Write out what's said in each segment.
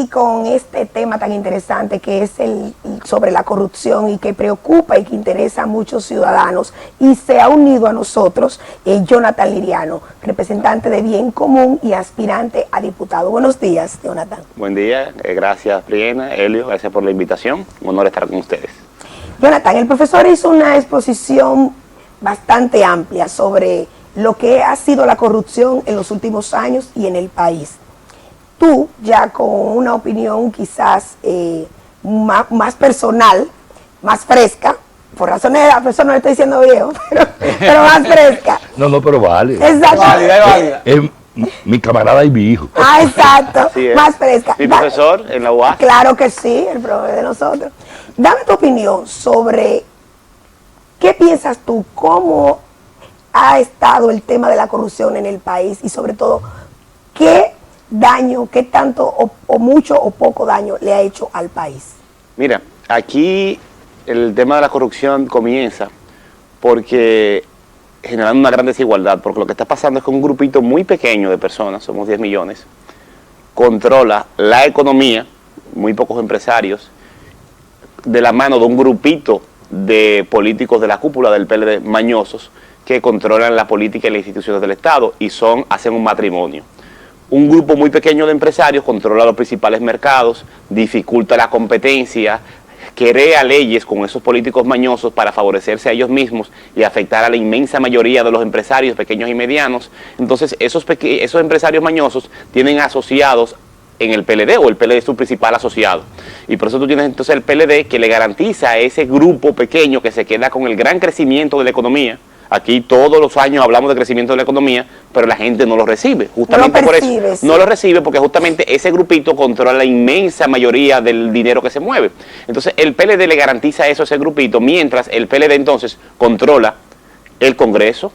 aquí con este tema tan interesante que es el sobre la corrupción y que preocupa y que interesa a muchos ciudadanos, y se ha unido a nosotros Jonathan Liriano, representante de Bien Común y aspirante a diputado. Buenos días, Jonathan. Buen día, gracias Briena, Helio, gracias por la invitación, un honor estar con ustedes. Jonathan, el profesor hizo una exposición bastante amplia sobre lo que ha sido la corrupción en los últimos años y en el país. Tú, ya con una opinión quizás más personal, más fresca, por razones de la persona, no le estoy diciendo viejo, pero más fresca. No, pero vale. Exacto. Válida. Es mi camarada y mi hijo. Ah, exacto, más fresca. ¿Mi profesor en la UAS? Claro que sí, el profe de nosotros. Dame tu opinión sobre qué piensas tú, cómo ha estado el tema de la corrupción en el país y sobre todo, qué daño, qué tanto o mucho o poco daño le ha hecho al país. Mira, aquí el tema de la corrupción comienza porque generando una gran desigualdad, porque lo que está pasando es que un grupito muy pequeño de personas, somos 10 millones, controla la economía, muy pocos empresarios, de la mano de un grupito de políticos de la cúpula del PLD mañosos que controlan la política y las instituciones del Estado y hacen un matrimonio. Un grupo muy pequeño de empresarios controla los principales mercados, dificulta la competencia, crea leyes con esos políticos mañosos para favorecerse a ellos mismos y afectar a la inmensa mayoría de los empresarios pequeños y medianos. Entonces esos empresarios mañosos tienen asociados en el PLD, o el PLD es su principal asociado. Y por eso tú tienes entonces el PLD que le garantiza a ese grupo pequeño que se queda con el gran crecimiento de la economía. Aquí todos los años hablamos de crecimiento de la economía, pero la gente no lo recibe. Justamente por eso no lo recibe, porque justamente ese grupito controla la inmensa mayoría del dinero que se mueve. Entonces el PLD le garantiza eso a ese grupito, mientras el PLD entonces controla el Congreso,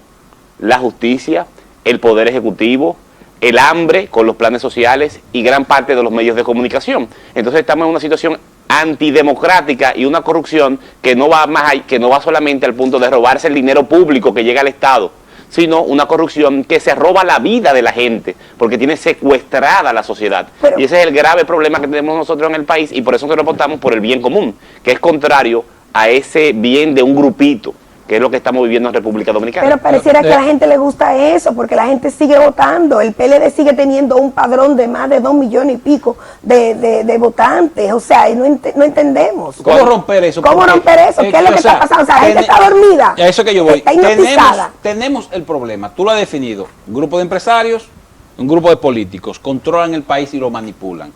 la justicia, el Poder Ejecutivo, el hambre con los planes sociales y gran parte de los medios de comunicación. Entonces estamos en una situación antidemocrática y una corrupción que no va que no va solamente al punto de robarse el dinero público que llega al Estado, sino una corrupción que se roba la vida de la gente, porque tiene secuestrada la sociedad. Y ese es el grave problema que tenemos nosotros en el país, y por eso nosotros votamos por el bien común, que es contrario a ese bien de un grupito, que es lo que estamos viviendo en República Dominicana. Pero pareciera que a la gente le gusta eso, porque la gente sigue votando. El PLD sigue teniendo un padrón de más de 2 millones y pico de votantes. O sea, no entendemos. ¿Cómo romper eso? ¿Cómo romper eso? ¿Qué es lo que está pasando? O sea, la gente está dormida. A eso que yo voy. Está hipnotizada. Tenemos el problema. Tú lo has definido. Un grupo de empresarios, un grupo de políticos, controlan el país y lo manipulan.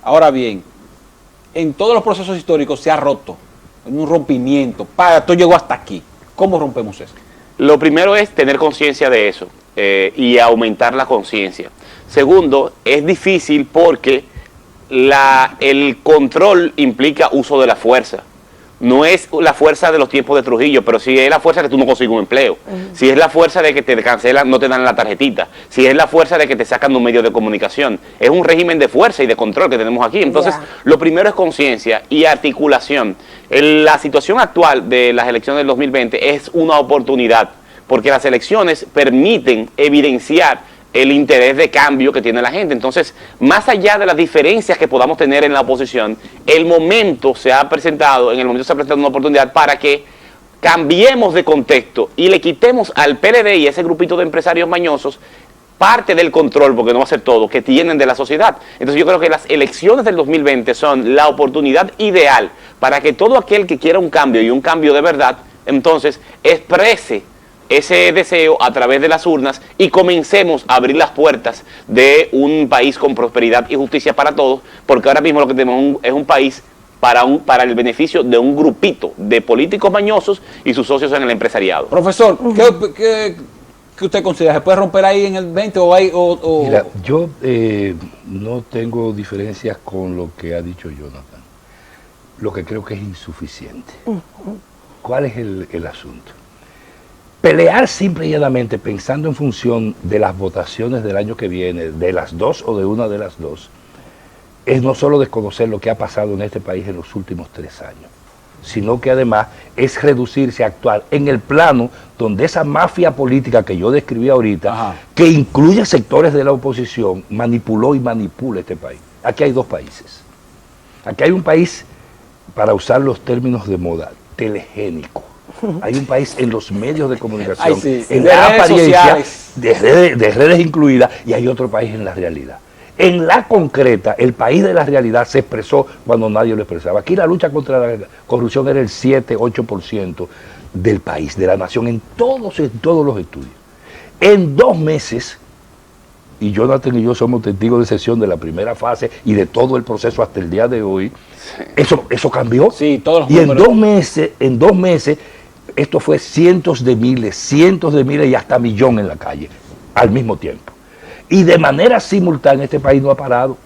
Ahora bien, en todos los procesos históricos se ha roto. Un rompimiento. Esto llegó hasta aquí. ¿Cómo rompemos eso? Lo primero es tener conciencia de eso y aumentar la conciencia. Segundo, es difícil porque el control implica uso de la fuerza. No es la fuerza de los tiempos de Trujillo, pero sí es la fuerza de que tú no consigues un empleo. Si es la fuerza de que te cancelan, no te dan la tarjetita. Si es la fuerza de que te sacan de un medio de comunicación. Es un régimen de fuerza y de control que tenemos aquí. Entonces, lo primero es conciencia y articulación. La situación actual de las elecciones del 2020 es una oportunidad, porque las elecciones permiten evidenciar el interés de cambio que tiene la gente. Entonces, más allá de las diferencias que podamos tener en la oposición, en el momento se ha presentado una oportunidad para que cambiemos de contexto y le quitemos al PLD y a ese grupito de empresarios mañosos parte del control, porque no va a ser todo, que tienen de la sociedad. Entonces yo creo que las elecciones del 2020 son la oportunidad ideal para que todo aquel que quiera un cambio y un cambio de verdad, entonces exprese ese deseo a través de las urnas y comencemos a abrir las puertas de un país con prosperidad y justicia para todos, porque ahora mismo lo que tenemos es un país para el beneficio de un grupito de políticos mañosos y sus socios en el empresariado. Profesor, ¿qué usted considera? ¿Se puede romper ahí en el 20 o...? Mira, yo no tengo diferencias con lo que ha dicho Jonathan. Lo que creo que es insuficiente. ¿Cuál es el asunto? Pelear simple y llanamente pensando en función de las votaciones del año que viene, de las dos o de una de las dos, es no solo desconocer lo que ha pasado en este país en los últimos 3 años, sino que además es reducirse a actuar en el plano donde esa mafia política que yo describí ahorita, que incluye sectores de la oposición, manipuló y manipula este país. Aquí hay dos países. Aquí hay un país, para usar los términos de moda, telegénico. Hay un país en los medios de comunicación, Ay, sí, en de la redes apariencia, sociales. de redes incluidas, y hay otro país en la realidad. En la concreta, el país de la realidad se expresó cuando nadie lo expresaba. Aquí la lucha contra la corrupción era el 7-8% del país, de la nación, en todos los estudios. En 2 meses, y Jonathan y yo somos testigos de excepción de la primera fase y de todo el proceso hasta el día de hoy, eso cambió. Sí, todos los y números. en dos meses, esto fue cientos de miles y hasta millón en la calle, al mismo tiempo. Y de manera simultánea este país no ha parado.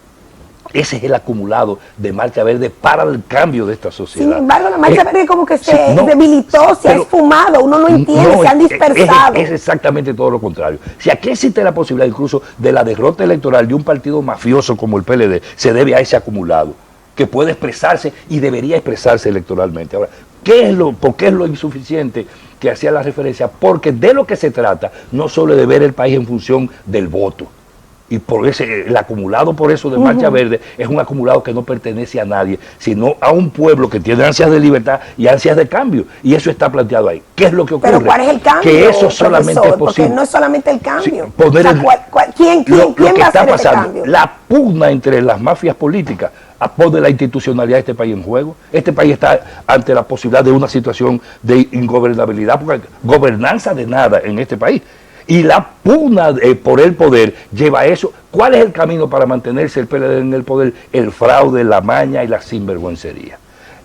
Ese es el acumulado de Marcha Verde para el cambio de esta sociedad. Sin embargo, la Marcha Verde como que se no, debilitó, se ha pero esfumado, uno no entiende, se han dispersado. Es exactamente todo lo contrario. Si aquí existe la posibilidad incluso de la derrota electoral de un partido mafioso como el PLD, se debe a ese acumulado, que puede expresarse y debería expresarse electoralmente. Ahora, ¿por qué es lo insuficiente que hacía la referencia? Porque de lo que se trata no solo de ver el país en función del voto, y por el acumulado por eso de Marcha Verde es un acumulado que no pertenece a nadie, sino a un pueblo que tiene ansias de libertad y ansias de cambio, y eso está planteado ahí. ¿Qué es lo que ocurre? Pero ¿cuál es el cambio, que eso solamente profesor? es posible. Porque no es solamente el cambio. Sí, poner ¿Quién lo que va a está hacer ese pasando, cambio? la pugna entre las mafias políticas pone la institucionalidad de este país en juego. Este país está ante la posibilidad de una situación de ingobernabilidad, porque gobernanza de nada en este país. Y la pugna por el poder lleva a eso. ¿Cuál es el camino para mantenerse el PLD en el poder? El fraude, la maña y la sinvergüencería.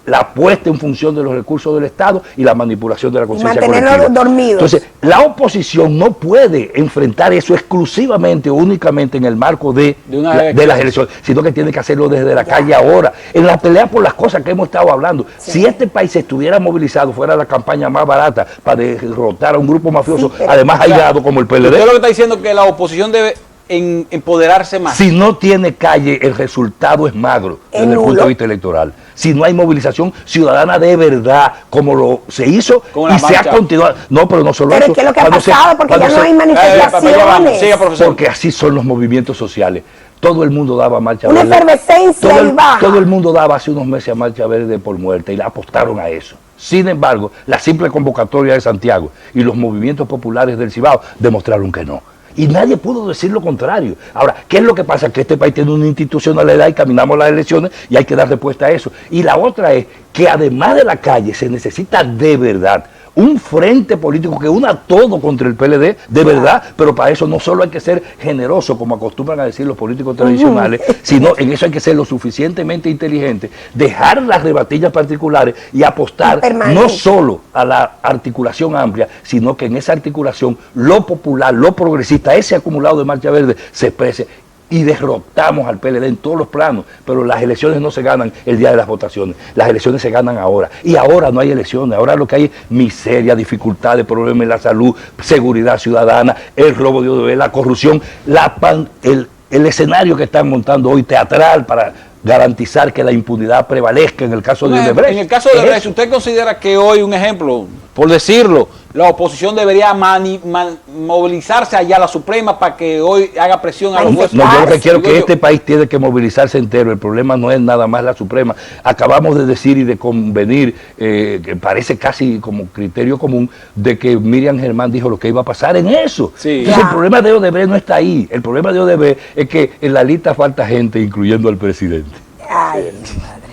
La apuesta en función de los recursos del Estado y la manipulación de la conciencia colectiva. Mantenerlos dormidos. Entonces, la oposición no puede enfrentar eso exclusivamente o únicamente en el marco de las elecciones, sino que tiene que hacerlo desde la calle ahora, en la pelea por las cosas que hemos estado hablando. Sí. Si este país se estuviera movilizado, fuera la campaña más barata para derrotar a un grupo mafioso, sí, además aislado como el PLD. Usted lo que está diciendo es que la oposición debe empoderarse más. Si no tiene calle, el resultado es magro desde el punto de vista electoral. Si no hay movilización ciudadana de verdad, como se hizo y se ha continuado. No, pero no solo pero eso. ¿qué es lo que ha pasado? Porque ya no hay manifestaciones. Siga, porque así son los movimientos sociales. Todo el mundo daba Marcha Verde. Una efervescencia y baja. Todo el mundo daba hace unos meses a Marcha Verde por muerte y la apostaron a eso. Sin embargo, la simple convocatoria de Santiago y los movimientos populares del Cibao demostraron que no. Y nadie pudo decir lo contrario. Ahora, ¿qué es lo que pasa? Que este país tiene una institucionalidad y caminamos a las elecciones y hay que dar respuesta a eso. Y la otra es que además de la calle se necesita de verdad un frente político que una todo contra el PLD, de verdad, pero para eso no solo hay que ser generoso, como acostumbran a decir los políticos tradicionales, sino en eso hay que ser lo suficientemente inteligente, dejar las rebatillas particulares y apostar no solo a la articulación amplia, sino que en esa articulación lo popular, lo progresista, ese acumulado de Marcha Verde se exprese. Y derrotamos al PLD en todos los planos, pero las elecciones no se ganan el día de las votaciones, las elecciones se ganan ahora, y ahora no hay elecciones, ahora lo que hay es miseria, dificultades, problemas en la salud, seguridad ciudadana, el robo de ODB, la corrupción, el escenario que están montando hoy teatral para garantizar que la impunidad prevalezca en el caso de Odebrecht. En el caso de Odebrecht, ¿usted considera que hoy, un ejemplo, por decirlo, la oposición debería movilizarse allá a la Suprema para que hoy haga presión a los jueces? No, yo lo que quiero es que este país tiene que movilizarse entero. El problema no es nada más la Suprema. Acabamos de decir y de convenir, que parece casi como criterio común, de que Miriam Germán dijo lo que iba a pasar en eso. Sí. Entonces, el problema de Odebrecht no está ahí. El problema de Odebrecht es que en la lista falta gente, incluyendo al presidente. Ay, madre.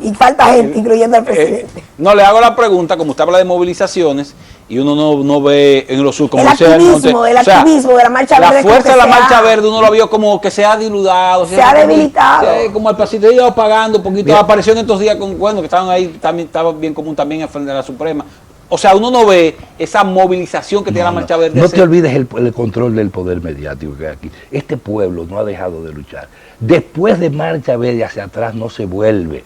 Y falta gente, incluyendo al presidente. No, le hago la pregunta, como usted habla de movilizaciones, y uno no ve en los sur como el activismo de la Marcha Verde. La fuerza de la Marcha Verde uno lo vio como que se ha diludado. Se ha debilitado. Como el presidente iba pagando un poquito. Apareció en estos días con que estaban ahí, también estaba bien común también al frente de la Suprema. O sea, uno no ve esa movilización que tiene la Marcha Verde. No te olvides el control del poder mediático que hay aquí. Este pueblo no ha dejado de luchar. Después de Marcha Verde hacia atrás no se vuelve.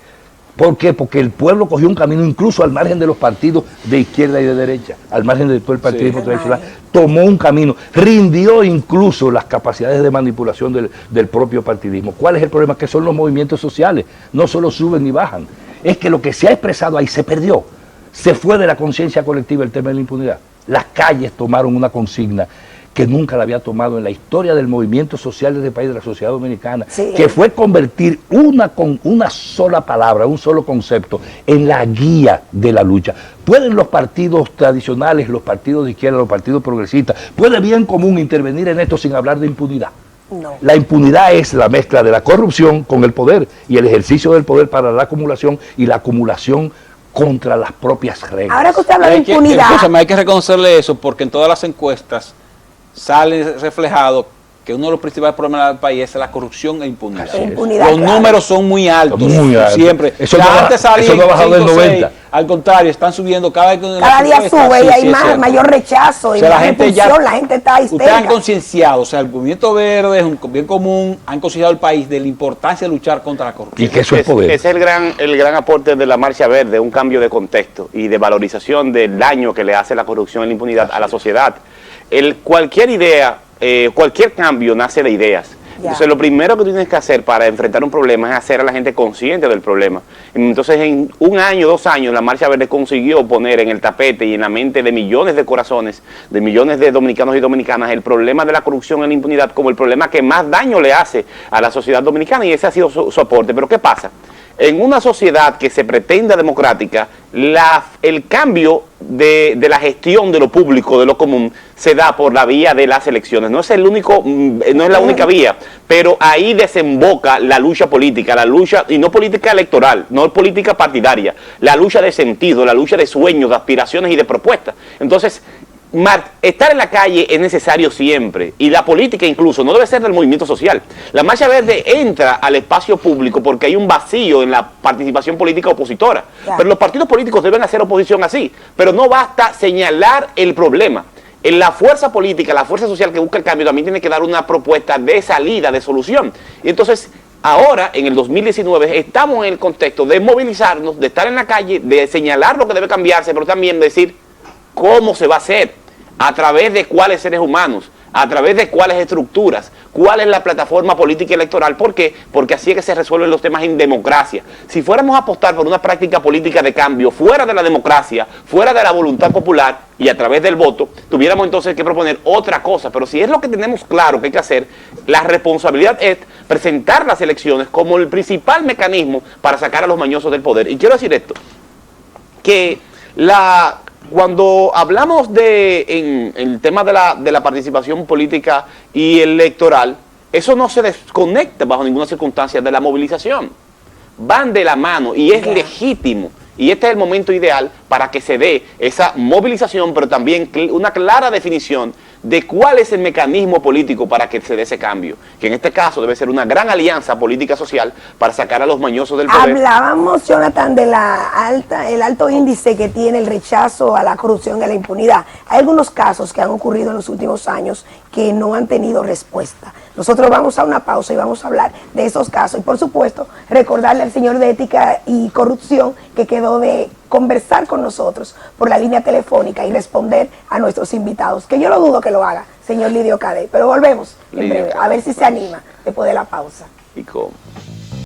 ¿Por qué? Porque el pueblo cogió un camino incluso al margen de los partidos de izquierda y de derecha, al margen de todo el partidismo tradicional, tomó un camino, rindió incluso las capacidades de manipulación del propio partidismo. ¿Cuál es el problema? Que son los movimientos sociales, no solo suben ni bajan, es que lo que se ha expresado ahí se perdió, se fue de la conciencia colectiva el tema de la impunidad. Las calles tomaron una consigna que nunca la había tomado en la historia del movimiento social de este país, de la sociedad dominicana, Sí. que fue convertir con una sola palabra, un solo concepto, en la guía de la lucha. ¿Pueden los partidos tradicionales, los partidos de izquierda, los partidos progresistas, puede bien común intervenir en esto sin hablar de impunidad? No. La impunidad es la mezcla de la corrupción con el poder y el ejercicio del poder para la acumulación y la acumulación contra las propias reglas. Ahora que usted habla de impunidad, Escúchame, hay que reconocerle eso porque en todas las encuestas sale reflejado que uno de los principales problemas del país es la corrupción e impunidad. Así es. impunidad, Los claro. números son muy altos, Muy altos. siempre. Eso Ya no antes salían eso no ha bajado del 5, 6, 90. al contrario, están subiendo cada vez que cada día sube y hay más, mayor rechazo O y sea, más repulsión, la gente está Ustedes han histérica. concienciado, o sea, el movimiento verde es un bien común, han concienciado al país de la importancia de luchar contra la corrupción. Y que eso es poder. Ese es el gran aporte de la Marcha Verde, un cambio de contexto y de valorización del daño que le hace la corrupción y la impunidad a la sociedad. Cualquier idea, cualquier cambio nace de ideas. Entonces lo primero que tú tienes que hacer para enfrentar un problema es hacer a la gente consciente del problema. Entonces en 1 año, 2 años, la Marcha Verde consiguió poner en el tapete y en la mente de millones de corazones, de millones de dominicanos y dominicanas, el problema de la corrupción y la impunidad como el problema que más daño le hace a la sociedad dominicana, y ese ha sido su aporte. Pero ¿qué pasa? En una sociedad que se pretenda democrática, el cambio de la gestión de lo público, de lo común, se da por la vía de las elecciones. No es la única vía, pero ahí desemboca la lucha política, la lucha, y no política electoral, no política partidaria, la lucha de sentido, la lucha de sueños, de aspiraciones y de propuestas. Entonces, estar en la calle es necesario siempre, y la política incluso no debe ser del movimiento social. La Marcha Verde entra al espacio público porque hay un vacío en la participación política opositora, pero los partidos políticos deben hacer oposición así, pero no basta señalar el problema. En la fuerza política, la fuerza social que busca el cambio también tiene que dar una propuesta de salida, de solución. Y entonces, ahora, en el 2019, estamos en el contexto de movilizarnos, de estar en la calle, de señalar lo que debe cambiarse, pero también decir cómo se va a hacer. ¿A través de cuáles seres humanos? ¿A través de cuáles estructuras? ¿Cuál es la plataforma política y electoral? ¿Por qué? Porque así es que se resuelven los temas en democracia. Si fuéramos a apostar por una práctica política de cambio fuera de la democracia, fuera de la voluntad popular y a través del voto, tuviéramos entonces que proponer otra cosa. Pero si es lo que tenemos claro que hay que hacer, la responsabilidad es presentar las elecciones como el principal mecanismo para sacar a los mañosos del poder. Y quiero decir esto, que cuando hablamos en el tema de la participación política y electoral, eso no se desconecta bajo ninguna circunstancia de la movilización. Van de la mano y es legítimo. Y este es el momento ideal para que se dé esa movilización, pero también una clara definición de cuál es el mecanismo político para que se dé ese cambio. Que en este caso debe ser una gran alianza política social para sacar a los mañosos del poder. Hablábamos, Jonathan, de el alto índice que tiene el rechazo a la corrupción y a la impunidad. Hay algunos casos que han ocurrido en los últimos años que no han tenido respuesta. Nosotros vamos a una pausa y vamos a hablar de esos casos. Y por supuesto, recordarle al señor de Ética y Corrupción que quedó de conversar con nosotros por la línea telefónica y responder a nuestros invitados, que yo no dudo que lo haga, señor Lidio Cadet. Pero volvemos en breve, a ver si se anima después de la pausa. ¿Y cómo?